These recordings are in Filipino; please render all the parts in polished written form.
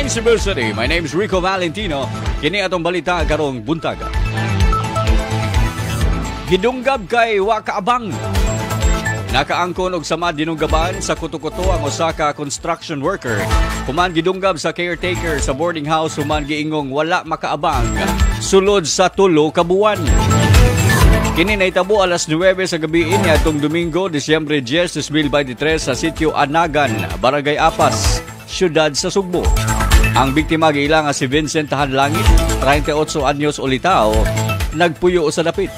morning, Cebu City. My name is Rico Valentino. Kini atong balita karong buntaga. Gidunggab kay wa kaabang. Nakaangkon og samad dinunggaban sa kuto-kuto ang usa ka construction worker. Human gidunggab sa caretaker sa boarding house human giingong wala makaabang sulod sa 3 ka buwan. Kini nahitabo alas 9 sa gabi niadtong Domingo, Disyembre 10, 2023 sa sitio Anagan, Barangay Apas, siyudad sa Sugbo. Ang biktima giila nga si Vincent Tahanlangit, 38 anyos ulitao, nagpuyo sa dapit.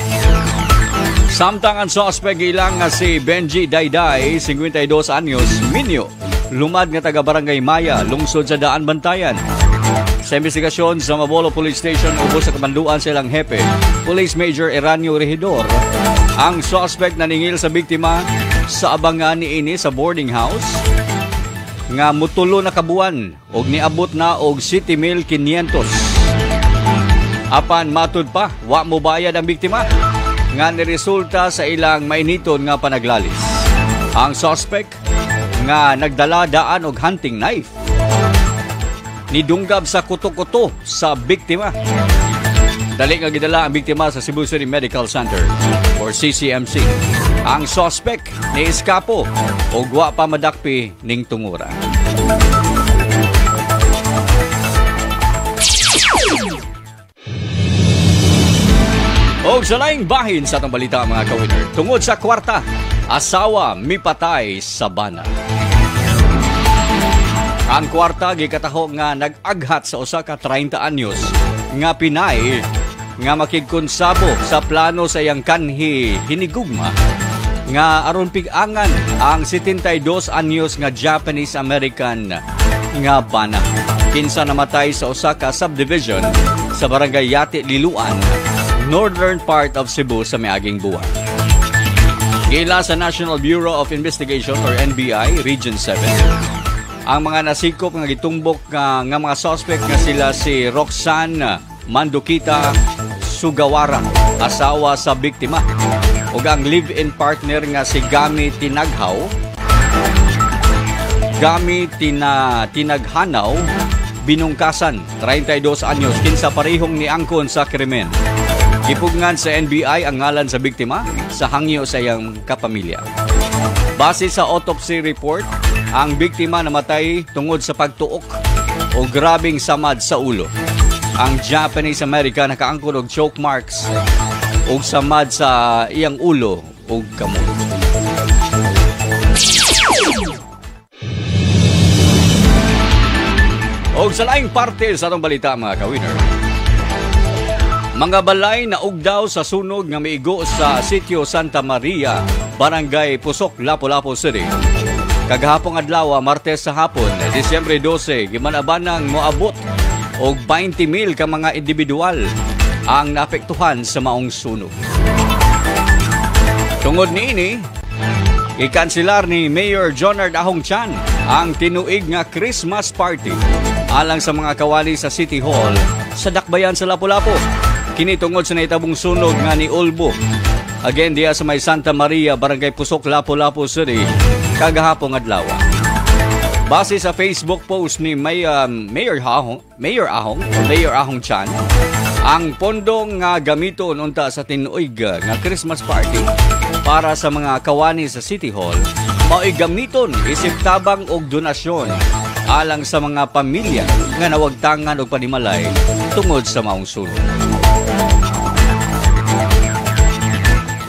Samtang ang suspect gilang nga si Benji Dayday, 52 anyos, minyo, lumad nga taga Barangay Maya, lungsod sa Daan Bantayan. Sa investigasyon sa Mabolo Police Station, ubos sa kamanduan sa ilang hepe, Police Major Eranio Regidor, ang suspect naningil sa biktima sa abangan niini sa boarding house nga mutulo na kabuan og niabot na og 7,500. Apan matud pa, wa mo bayad ang biktima nga niresulta sa ilang mainiton nga panaglalis. Ang suspect nga nagdala daan og hunting knife nidunggab sa kuto-kuto sa biktima. Dali nga gidala ang biktima sa Cebu City Medical Center or CCMC. Ang suspect ni eskapo og wa pa madakpi ning tungura. Og sa laing bahin sa atong balita mga ka-winner, tungod sa kwarta, asawa mipatay sa bana. Ang kwarta gikataho nga nag-aghat sa usa ka 30 anyos nga Pinay nga makigkonsabo sa plano sa iyang kanhi hinigugma nga aron pig-angan ang 72 anyos nga Japanese American nga bana. Kinsa namatay sa usa ka subdivision sa Barangay Yati Liluan, northern part of Cebu sa miaging buwan. Gila sa National Bureau of Investigation or NBI Region 7, ang mga nasikop nga gitumbok nga mga suspect nga sila si Roxanne Mandukita Sugawara, asawa sa biktima, ug ang live-in partner nga si Gami Tinaghaw, Tinaghanaw Binungkasan, 32 anyos, kinsa parehong niangkon sa krimen. Gipugnan sa NBI ang ngalan sa biktima sa hangyo sa iyang kapamilya. Base sa autopsy report, ang biktima namatay tungod sa pagtuok o grabing samad sa ulo. Ang Japanese American nakaangkon og choke marks o samad sa iyang ulo o kamot. O sa laing parte sa atong balita mga ka-winner, mga balay na ugdaw sa sunog nga miigo sa sitio Santa Maria, Barangay Pusok, Lapu-Lapu City. Kagahapong adlaw, Martes sa hapon, Disyembre 12, gimanabanang moabot og 20,000 ka mga individual ang naapektuhan sa maong sunog. Tungod niini, ikanselar ni Mayor Jonard Ahong Chan ang tinuig nga Christmas party alang sa mga kawani sa City Hall sa Dakbayan sa Lapu-Lapu. Kini tungod sa naitabong sunog nga ni Ulbo. Again, diya sa may Santa Maria, Barangay Pusok, Lapu-Lapu City, kagahapong adlaw. Base sa Facebook post ni Mayor Ahong Chan, ang pondong nga gamiton unta sa tinuig nga Christmas party para sa mga kawani sa City Hall, mao'y gamiton isip tabang og donasyon alang sa mga pamilya nga nawagtangan og panimalay tungod sa maong sunog.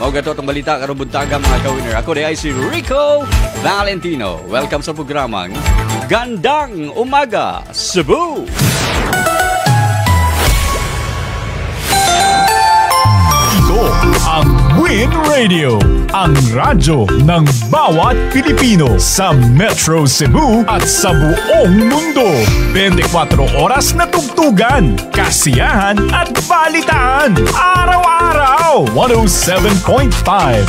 Gato itong balita karong buntaga mga ka-winner. Ako ay si Rico Valentino. Welcome sa programang Gandang Umaga, Cebu! Ito ang Win Radio, ang radyo ng bawat Pilipino sa Metro Cebu at sa buong mundo. 24 oras na tugtugan, kasiyahan at balitaan. Araw-araw, 107.5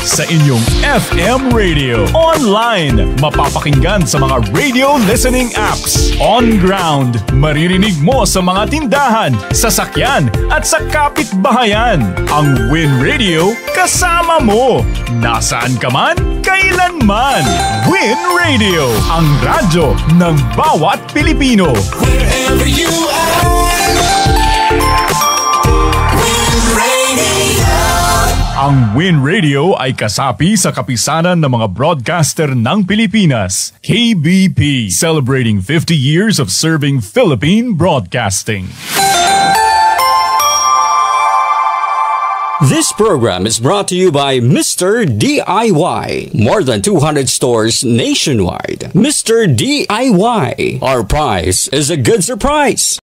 sa inyong FM radio. Online, mapapakinggan sa mga radio listening apps. On ground, maririnig mo sa mga tindahan, sasakyan at sa kapitbahayan. Ang Win Radio kasama mo. Nasaan ka man, kailan kailanman. Win Radio, ang radyo ng bawat Pilipino. Wherever you are, Win Radio. Ang Win Radio ay kasapi sa kapisanan ng mga broadcaster ng Pilipinas, KBP, celebrating 50 years of serving Philippine broadcasting. This program is brought to you by Mr. DIY. More than 200 stores nationwide. Mr. DIY. Our price is a good surprise.